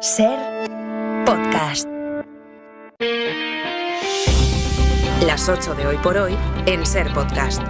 Ser Podcast. Las 8 de Hoy por Hoy en Ser Podcast.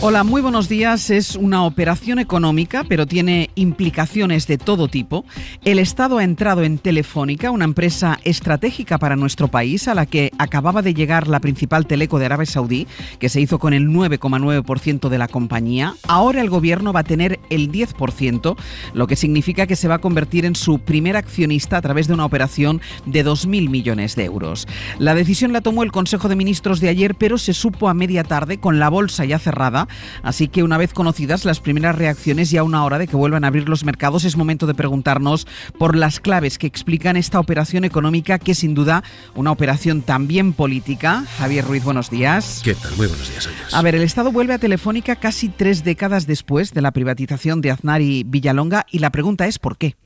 Hola, muy buenos días. Es una operación económica, pero tiene implicaciones de todo tipo. El Estado ha entrado en Telefónica, una empresa estratégica para nuestro país, a la que acababa de llegar la principal teleco de Arabia Saudí, que se hizo con el 9,9% de la compañía. Ahora el gobierno va a tener el 10%, lo que significa que se va a convertir en su primer accionista a través de una operación de 2.000 millones de euros. La decisión la tomó el Consejo de Ministros de ayer, pero se supo a media tarde, con la bolsa ya cerrada. Así que una vez conocidas las primeras reacciones y a una hora de que vuelvan a abrir los mercados, es momento de preguntarnos por las claves que explican esta operación económica, que es sin duda una operación también política. Javier Ruiz, buenos días. ¿Qué tal? Muy buenos días, Ollas. A ver, el Estado vuelve a Telefónica casi 3 décadas después de la privatización de Aznar y Villalonga, y la pregunta es ¿por qué?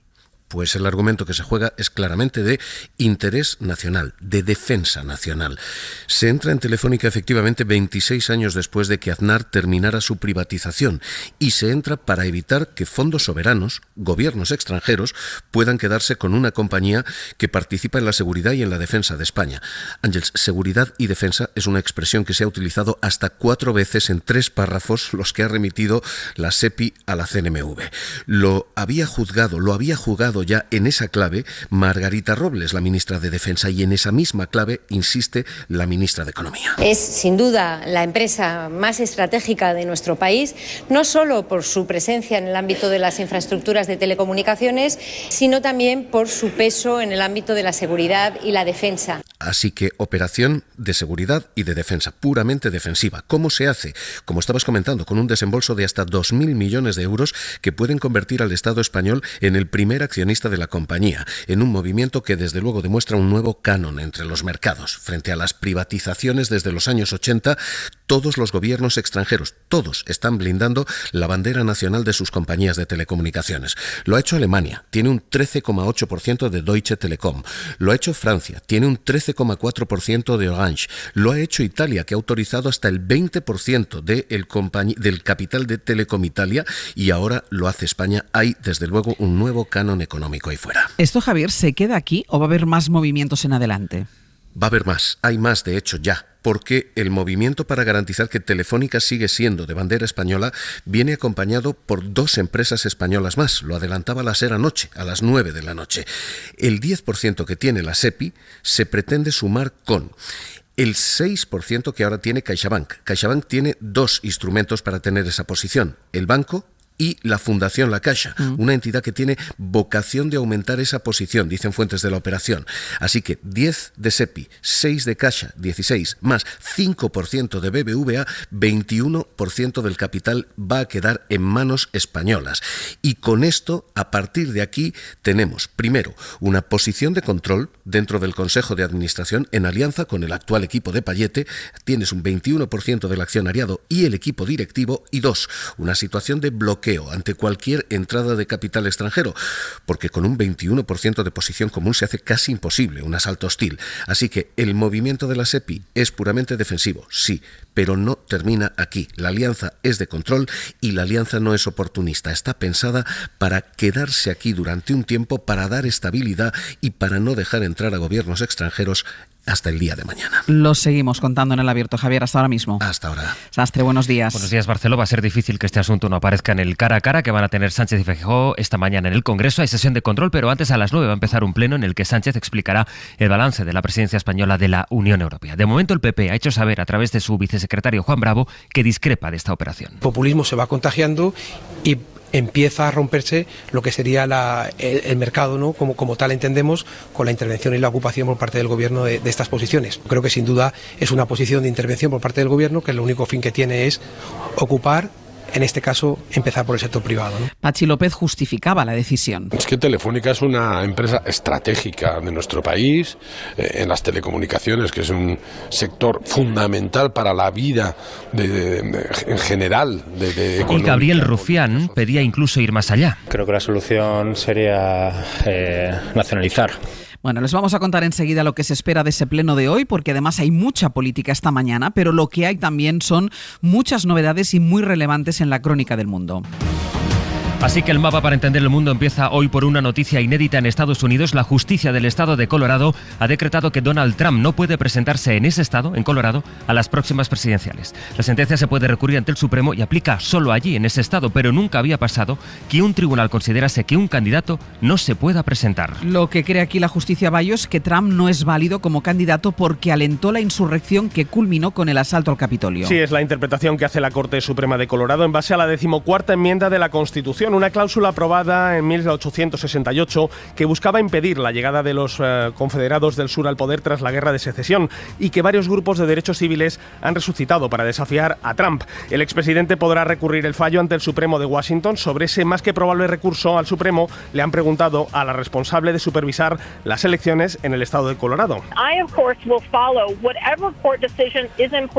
Pues el argumento que se juega es claramente de interés nacional, de defensa nacional. Se entra en Telefónica efectivamente 26 años después de que Aznar terminara su privatización, y se entra para evitar que fondos soberanos, gobiernos extranjeros, puedan quedarse con una compañía que participa en la seguridad y en la defensa de España. Ángels, seguridad y defensa es una expresión que se ha utilizado hasta 4 veces en 3 párrafos los que ha remitido la SEPI a la CNMV. Lo había juzgado ya en esa clave Margarita Robles, la ministra de Defensa, y en esa misma clave insiste la ministra de Economía. Es sin duda la empresa más estratégica de nuestro país, no solo por su presencia en el ámbito de las infraestructuras de telecomunicaciones, sino también por su peso en el ámbito de la seguridad y la defensa. Así que operación de seguridad y de defensa, puramente defensiva. ¿Cómo se hace? Como estabas comentando, con un desembolso de hasta 2.000 millones de euros que pueden convertir al Estado español en el primer accionista de la compañía, en un movimiento que desde luego demuestra un nuevo canon entre los mercados. Frente a las privatizaciones desde los años 80, todos los gobiernos extranjeros, todos están blindando la bandera nacional de sus compañías de telecomunicaciones. Lo ha hecho Alemania, tiene un 13,8% de Deutsche Telekom. Lo ha hecho Francia, tiene un 13,4% de Orange. Lo ha hecho Italia, que ha autorizado hasta el 20% del capital de Telecom Italia, y ahora lo hace España. Hay, desde luego, un nuevo canon económico ahí fuera. ¿Esto, Javier, se queda aquí o va a haber más movimientos en adelante? Va a haber más, hay más, de hecho, ya. Porque el movimiento para garantizar que Telefónica sigue siendo de bandera española viene acompañado por 2 empresas españolas más. Lo adelantaba la SER anoche, a las 9 de la noche. El 10% que tiene la SEPI se pretende sumar con el 6% que ahora tiene CaixaBank. CaixaBank tiene 2 instrumentos para tener esa posición: el banco y la Fundación La Caixa, una entidad que tiene vocación de aumentar esa posición, dicen fuentes de la operación. Así que 10 de SEPI, 6 de Caixa, 16, más 5% de BBVA, 21% del capital va a quedar en manos españolas. Y con esto, a partir de aquí, tenemos, primero, una posición de control dentro del Consejo de Administración en alianza con el actual equipo de Payete. Tienes un 21% del accionariado y el equipo directivo. Y 2, una situación de bloqueo ante cualquier entrada de capital extranjero, porque con un 21% de posición común se hace casi imposible un asalto hostil. Así que el movimiento de la SEPI es puramente defensivo, sí, pero no termina aquí. La alianza es de control y la alianza no es oportunista. Está pensada para quedarse aquí durante un tiempo, para dar estabilidad y para no dejar entrar a gobiernos extranjeros hasta el día de mañana. Lo seguimos contando en El Abierto, Javier, hasta ahora mismo. Hasta ahora. Sastre, buenos días. Buenos días, Barceló. Va a ser difícil que este asunto no aparezca en el cara a cara que van a tener Sánchez y Feijóo esta mañana en el Congreso. Hay sesión de control, pero antes a las 9 va a empezar un pleno en el que Sánchez explicará el balance de la presidencia española de la Unión Europea. De momento, el PP ha hecho saber a través de su vicesecretario Juan Bravo que discrepa de esta operación. El populismo se va contagiando y empieza a romperse lo que sería el mercado, ¿no? Como tal entendemos, con la intervención y la ocupación por parte del gobierno de estas posiciones. Creo que sin duda es una posición de intervención por parte del gobierno que el único fin que tiene es ocupar, en este caso, empezar por el sector privado, ¿no? Patxi López justificaba la decisión. Es que Telefónica es una empresa estratégica de nuestro país, en las telecomunicaciones, que es un sector fundamental para la vida en general. Y Gabriel Rufián pedía incluso ir más allá. Creo que la solución sería nacionalizar. Bueno, les vamos a contar enseguida lo que se espera de ese pleno de hoy, porque además hay mucha política esta mañana, pero lo que hay también son muchas novedades y muy relevantes en la crónica del mundo. Así que el mapa para entender el mundo empieza hoy por una noticia inédita en Estados Unidos. La justicia del estado de Colorado ha decretado que Donald Trump no puede presentarse en ese estado, en Colorado, a las próximas presidenciales. La sentencia se puede recurrir ante el Supremo y aplica solo allí, en ese estado, pero nunca había pasado que un tribunal considerase que un candidato no se pueda presentar. Lo que cree aquí la justicia Bayo es que Trump no es válido como candidato porque alentó la insurrección que culminó con el asalto al Capitolio. Sí, es la interpretación que hace la Corte Suprema de Colorado en base a la 14ª enmienda de la Constitución, una cláusula aprobada en 1868 que buscaba impedir la llegada de los confederados del sur al poder tras la Guerra de Secesión y que varios grupos de derechos civiles han resucitado para desafiar a Trump. El expresidente podrá recurrir el fallo ante el Supremo de Washington. Sobre ese más que probable recurso al Supremo le han preguntado a la responsable de supervisar las elecciones en el estado de Colorado.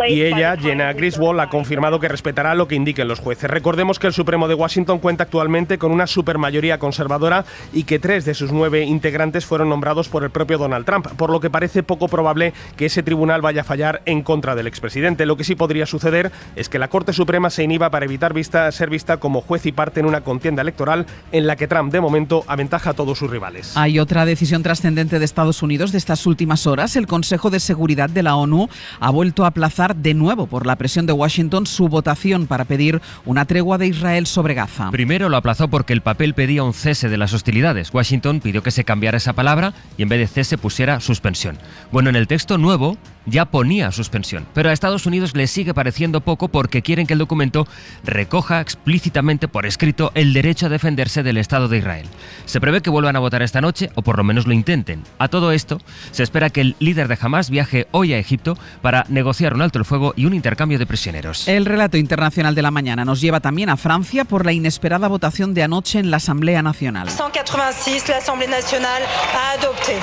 Y ella, Jenna Griswold, ha confirmado que respetará lo que indiquen los jueces. Recordemos que el Supremo de Washington cuenta actualmente con una supermayoría conservadora y que 3 de sus 9 integrantes fueron nombrados por el propio Donald Trump, por lo que parece poco probable que ese tribunal vaya a fallar en contra del expresidente. Lo que sí podría suceder es que la Corte Suprema se inhiba para evitar ser vista como juez y parte en una contienda electoral en la que Trump, de momento, aventaja a todos sus rivales. Hay otra decisión trascendente de Estados Unidos de estas últimas horas. El Consejo de Seguridad de la ONU ha vuelto a aplazar de nuevo, por la presión de Washington, su votación para pedir una tregua de Israel sobre Gaza. Primero lo aplazó porque el papel pedía un cese de las hostilidades. Washington pidió que se cambiara esa palabra y en vez de cese pusiera suspensión. Bueno, en el texto nuevo ya ponía suspensión, pero a Estados Unidos le sigue pareciendo poco porque quieren que el documento recoja explícitamente por escrito el derecho a defenderse del Estado de Israel. Se prevé que vuelvan a votar esta noche, o por lo menos lo intenten. A todo esto, se espera que el líder de Hamás viaje hoy a Egipto para negociar un alto el fuego y un intercambio de prisioneros. El relato internacional de la mañana nos lleva también a Francia por la inesperada votación de anoche en la Asamblea Nacional. 186, la Asamblea Nacional ha adoptado.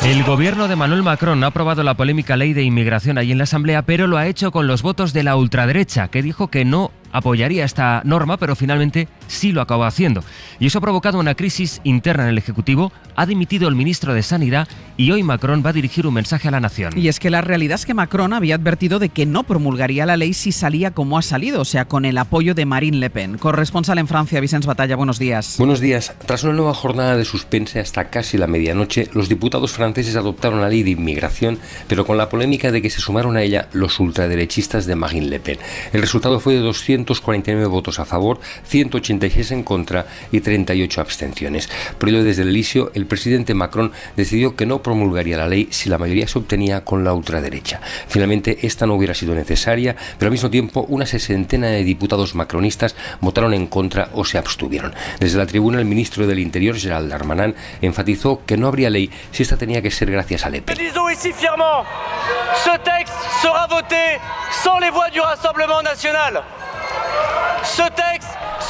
El gobierno de Emmanuel Macron ha aprobado la polémica ley de inmigración ahí en la Asamblea, pero lo ha hecho con los votos de la ultraderecha, que dijo que no apoyaría esta norma, pero finalmente sí lo acabó haciendo. Y eso ha provocado una crisis interna en el Ejecutivo. Ha dimitido el ministro de Sanidad y hoy Macron va a dirigir un mensaje a la nación. Y es que la realidad es que Macron había advertido de que no promulgaría la ley si salía como ha salido, o sea, con el apoyo de Marine Le Pen. Corresponsal en Francia, Vicens Batalla, buenos días. Buenos días. Tras una nueva jornada de suspense hasta casi la medianoche, los diputados franceses adoptaron la ley de inmigración, pero con la polémica de que se sumaron a ella los ultraderechistas de Marine Le Pen. El resultado fue de 249 votos a favor, 186 en contra y 38 abstenciones. Por ello, desde el inicio, el presidente Macron decidió que no promulgaría la ley si la mayoría se obtenía con la ultraderecha. Finalmente, esta no hubiera sido necesaria, pero al mismo tiempo una sesentena de diputados macronistas votaron en contra o se abstuvieron. Desde la tribuna, el ministro del Interior, Gérald Darmanin, enfatizó que no habría ley si esta tenía que ser gracias a Le Pen. Ici fièrement, ce texte sera voté sans les voix du Rassemblement National.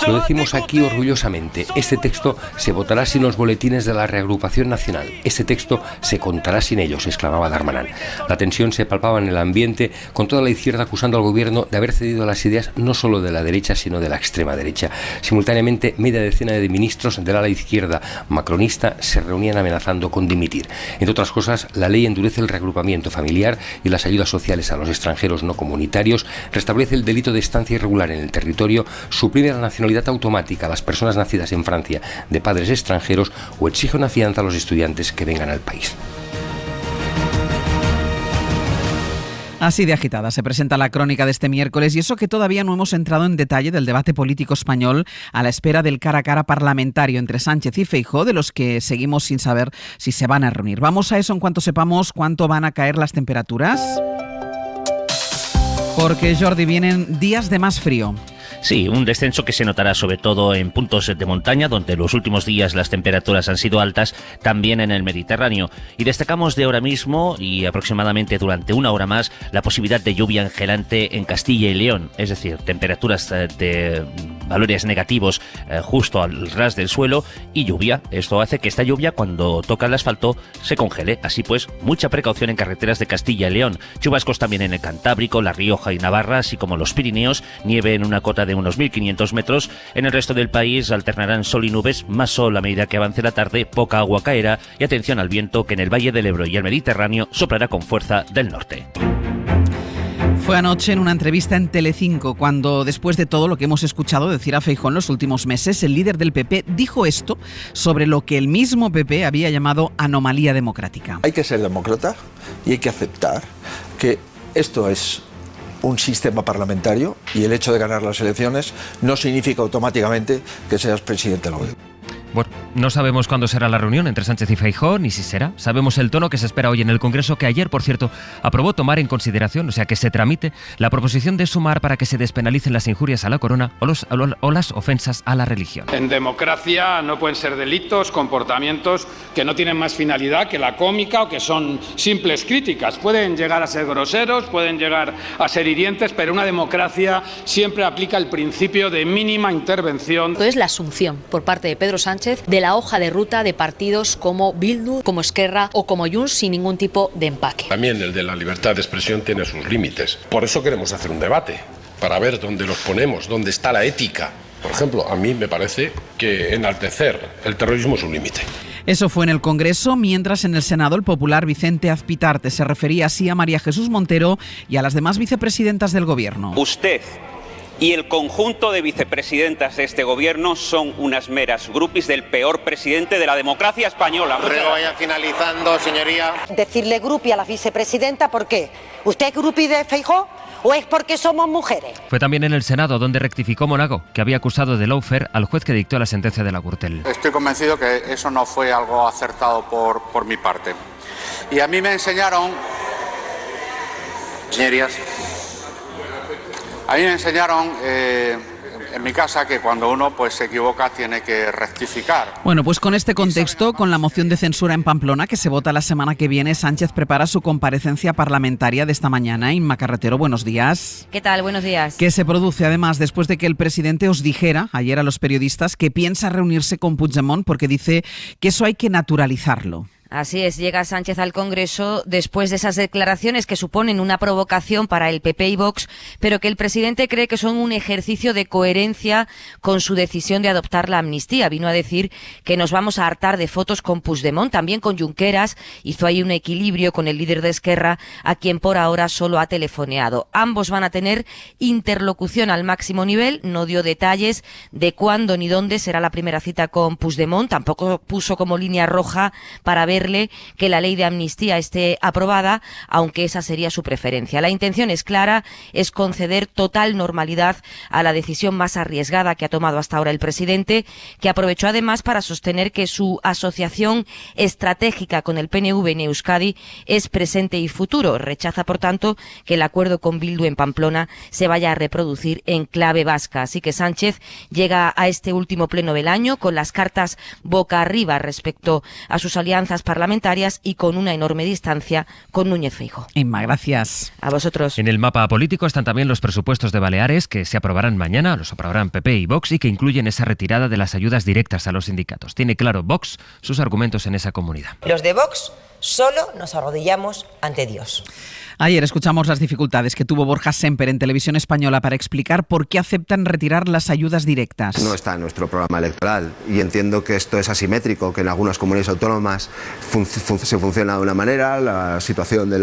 Lo decimos aquí orgullosamente. Este texto se votará sin los boletines de la reagrupación nacional. Este texto se contará sin ellos, exclamaba Darmanin. La tensión se palpaba en el ambiente, con toda la izquierda acusando al gobierno de haber cedido a las ideas no solo de la derecha, sino de la extrema derecha. Simultáneamente, media decena de ministros del ala izquierda macronista se reunían amenazando con dimitir. Entre otras cosas, la ley endurece el reagrupamiento familiar y las ayudas sociales a los extranjeros no comunitarios, restablece el delito de estancia irregular en el territorio, suprime la nacionalidad automática a las personas nacidas en Francia de padres extranjeros o exige una fianza a los estudiantes que vengan al país. Así de agitada se presenta la crónica de este miércoles, y eso que todavía no hemos entrado en detalle del debate político español a la espera del cara a cara parlamentario entre Sánchez y Feijóo, de los que seguimos sin saber si se van a reunir. Vamos a eso en cuanto sepamos cuánto van a caer las temperaturas. Porque, Jordi, vienen días de más frío. Sí, un descenso que se notará sobre todo en puntos de montaña, donde los últimos días las temperaturas han sido altas, también en el Mediterráneo. Y destacamos de ahora mismo, y aproximadamente durante una hora más, la posibilidad de lluvia engelante en Castilla y León, es decir, temperaturas de valores negativos justo al ras del suelo y lluvia. Esto hace que esta lluvia, cuando toca el asfalto, se congele. Así pues, mucha precaución en carreteras de Castilla y León. Chubascos también en el Cantábrico, La Rioja y Navarra, así como los Pirineos, nieve en una cota de unos 1.500 metros. En el resto del país alternarán sol y nubes, más sol a medida que avance la tarde, poca agua caerá y atención al viento, que en el Valle del Ebro y el Mediterráneo soplará con fuerza del norte. Fue anoche en una entrevista en Telecinco cuando, después de todo lo que hemos escuchado decir a Feijóo en los últimos meses, el líder del PP dijo esto sobre lo que el mismo PP había llamado anomalía democrática. Hay que ser demócrata y hay que aceptar que esto es un sistema parlamentario y el hecho de ganar las elecciones no significa automáticamente que seas presidente del gobierno. Bueno, no sabemos cuándo será la reunión entre Sánchez y Feijóo, ni si será. Sabemos el tono que se espera hoy en el Congreso, que ayer, por cierto, aprobó tomar en consideración, o sea, que se tramite la proposición de sumar para que se despenalicen las injurias a la corona o las ofensas a la religión. En democracia no pueden ser delitos, comportamientos que no tienen más finalidad que la cómica o que son simples críticas. Pueden llegar a ser groseros, pueden llegar a ser hirientes, pero una democracia siempre aplica el principio de mínima intervención. Es la asunción por parte de Pedro Sánchez de la hoja de ruta de partidos como Bildu, como Esquerra o como Junts sin ningún tipo de empaque. También el de la libertad de expresión tiene sus límites. Por eso queremos hacer un debate, para ver dónde los ponemos, dónde está la ética. Por ejemplo, a mí me parece que enaltecer el terrorismo es un límite. Eso fue en el Congreso, mientras en el Senado el popular Vicente Azpitarte se refería así a María Jesús Montero y a las demás vicepresidentas del Gobierno. Usted y el conjunto de vicepresidentas de este gobierno son unas meras grupis del peor presidente de la democracia española. Ruego vaya finalizando, señoría. Decirle grupi a la vicepresidenta, ¿por qué? ¿Usted es grupi de Feijóo o es porque somos mujeres? Fue también en el Senado donde rectificó Monago, que había acusado de lawfare al juez que dictó la sentencia de la Gürtel. Estoy convencido que eso no fue algo acertado por mi parte. Y a mí me enseñaron, señorías, en mi casa que cuando uno se equivoca tiene que rectificar. Bueno, pues con este contexto, con la moción de censura en Pamplona que se vota la semana que viene, Sánchez prepara su comparecencia parlamentaria de esta mañana. Inma Carretero, buenos días. ¿Qué tal? Buenos días. Que se produce además después de que el presidente os dijera ayer a los periodistas que piensa reunirse con Puigdemont porque dice que eso hay que naturalizarlo. Así es, llega Sánchez al Congreso después de esas declaraciones que suponen una provocación para el PP y Vox, pero que el presidente cree que son un ejercicio de coherencia con su decisión de adoptar la amnistía. Vino a decir que nos vamos a hartar de fotos con Puigdemont, también con Junqueras. Hizo ahí un equilibrio con el líder de Esquerra, a quien por ahora solo ha telefoneado. Ambos van a tener interlocución al máximo nivel. No dio detalles de cuándo ni dónde será la primera cita con Puigdemont. Tampoco puso como línea roja para ver que la ley de amnistía esté aprobada, aunque esa sería su preferencia. La intención es clara, es conceder total normalidad a la decisión más arriesgada que ha tomado hasta ahora el presidente, que aprovechó además para sostener que su asociación estratégica con el PNV en Euskadi es presente y futuro. Rechaza, por tanto, que el acuerdo con Bildu en Pamplona se vaya a reproducir en clave vasca. Así que Sánchez llega a este último pleno del año con las cartas boca arriba respecto a sus alianzas parlamentarias y con una enorme distancia con Núñez Feijóo. Inma, gracias. A vosotros. En el mapa político están también los presupuestos de Baleares que se aprobarán mañana, los aprobarán PP y Vox y que incluyen esa retirada de las ayudas directas a los sindicatos. Tiene claro Vox sus argumentos en esa comunidad. Los de Vox solo nos arrodillamos ante Dios. Ayer escuchamos las dificultades que tuvo Borja Semper en Televisión Española para explicar por qué aceptan retirar las ayudas directas. No está en nuestro programa electoral y entiendo que esto es asimétrico, que en algunas comunidades autónomas se funciona de una manera, la situación de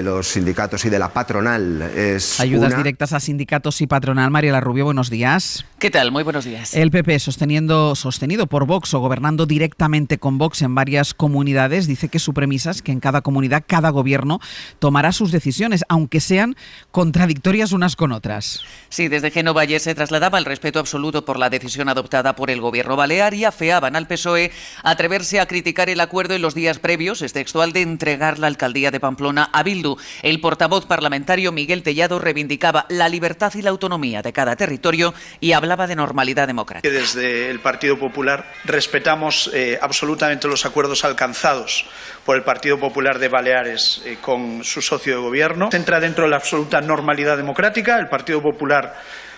los sindicatos y de la patronal es ayudas directas a sindicatos y patronal. Mariela Rubio, buenos días. ¿Qué tal? Muy buenos días. El PP, sostenido por Vox o gobernando directamente con Vox en varias comunidades, dice que su premisa es que en cada comunidad, cada gobierno tomará sus decisiones, aunque sean contradictorias unas con otras. Sí, desde Génova ayer se trasladaba el respeto absoluto por la decisión adoptada por el gobierno balear y afeaban al PSOE atreverse a criticar el acuerdo en los días previos, es textual, de entregar la alcaldía de Pamplona a Bildu. El portavoz parlamentario Miguel Tellado reivindicaba la libertad y la autonomía de cada territorio y hablaba de normalidad democrática. Desde el Partido Popular respetamos absolutamente los acuerdos alcanzados por el Partido Popular de Baleares con su socio de gobierno. Entra dentro de la absoluta normalidad democrática. El Partido Popular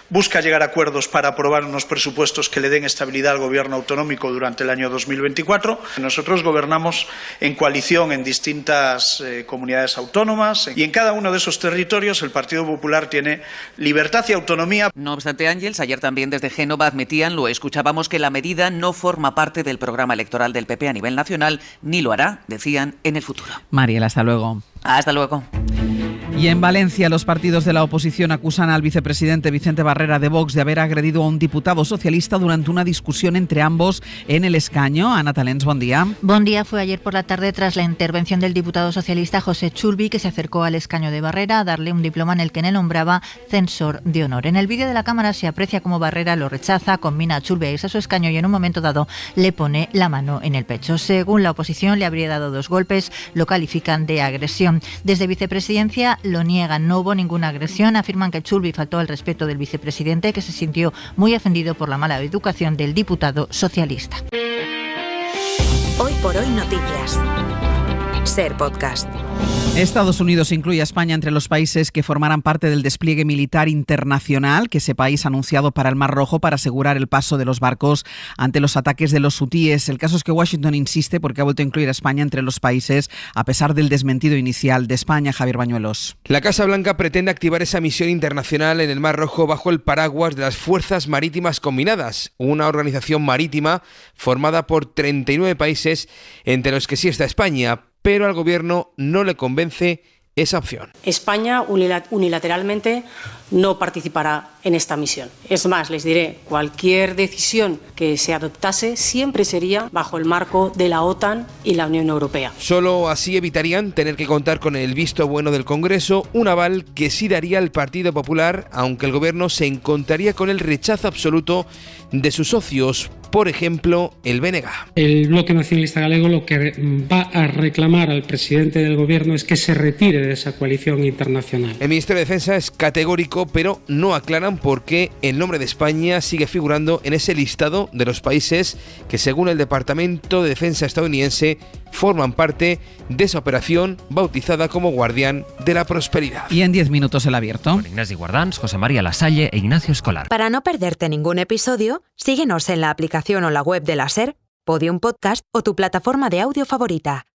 busca llegar a acuerdos para aprobar unos presupuestos que le den estabilidad al gobierno autonómico durante el año 2024. Nosotros gobernamos en coalición en distintas comunidades autónomas y en cada uno de esos territorios el Partido Popular tiene libertad y autonomía. No obstante, Ángels, ayer también desde Génova admitían, lo escuchábamos, que la medida no forma parte del programa electoral del PP a nivel nacional, ni lo hará, decían, en el futuro. Mariela, hasta luego. Hasta luego. Y en Valencia, los partidos de la oposición acusan al vicepresidente Vicente Barrera de Vox de haber agredido a un diputado socialista durante una discusión entre ambos en el escaño. Ana Talens, buen día. Buen día. Fue ayer por la tarde tras la intervención del diputado socialista José Chulvi, que se acercó al escaño de Barrera a darle un diploma en el que le nombraba censor de honor. En el vídeo de la cámara se aprecia cómo Barrera lo rechaza, combina a Chulvi a irse a su escaño y en un momento dado le pone la mano en el pecho. Según la oposición, le habría dado 2 golpes, lo califican de agresión. Desde vicepresidencia lo niegan, no hubo ninguna agresión, afirman que Chulvi faltó al respeto del vicepresidente, que se sintió muy ofendido por la mala educación del diputado socialista. Hoy por hoy noticias. Ser podcast. Estados Unidos incluye a España entre los países que formarán parte del despliegue militar internacional que ese país ha anunciado para el Mar Rojo para asegurar el paso de los barcos ante los ataques de los hutíes. El caso es que Washington insiste porque ha vuelto a incluir a España entre los países a pesar del desmentido inicial de España. Javier Bañuelos. La Casa Blanca pretende activar esa misión internacional en el Mar Rojo bajo el paraguas de las Fuerzas Marítimas Combinadas, una organización marítima formada por 39 países, entre los que sí está España, pero al gobierno no le convence esa opción. España unilateralmente no participará en esta misión. Es más, les diré, cualquier decisión que se adoptase siempre sería bajo el marco de la OTAN y la Unión Europea. Solo así evitarían tener que contar con el visto bueno del Congreso, un aval que sí daría al Partido Popular, aunque el gobierno se encontraría con el rechazo absoluto de sus socios, por ejemplo, el BNG. El Bloque Nacionalista Galego lo que va a reclamar al presidente del gobierno es que se retire de esa coalición internacional. El Ministerio de Defensa es categórico, pero no aclaran por qué el nombre de España sigue figurando en ese listado de los países que, según el Departamento de Defensa estadounidense, forman parte de esa operación bautizada como Guardián de la Prosperidad. Y en 10 minutos el abierto. Con Ignasi Guardans, José María Lasalle e Ignacio Escolar. Para no perderte ningún episodio, síguenos en la aplicación o la web de la SER, Podium Podcast o tu plataforma de audio favorita.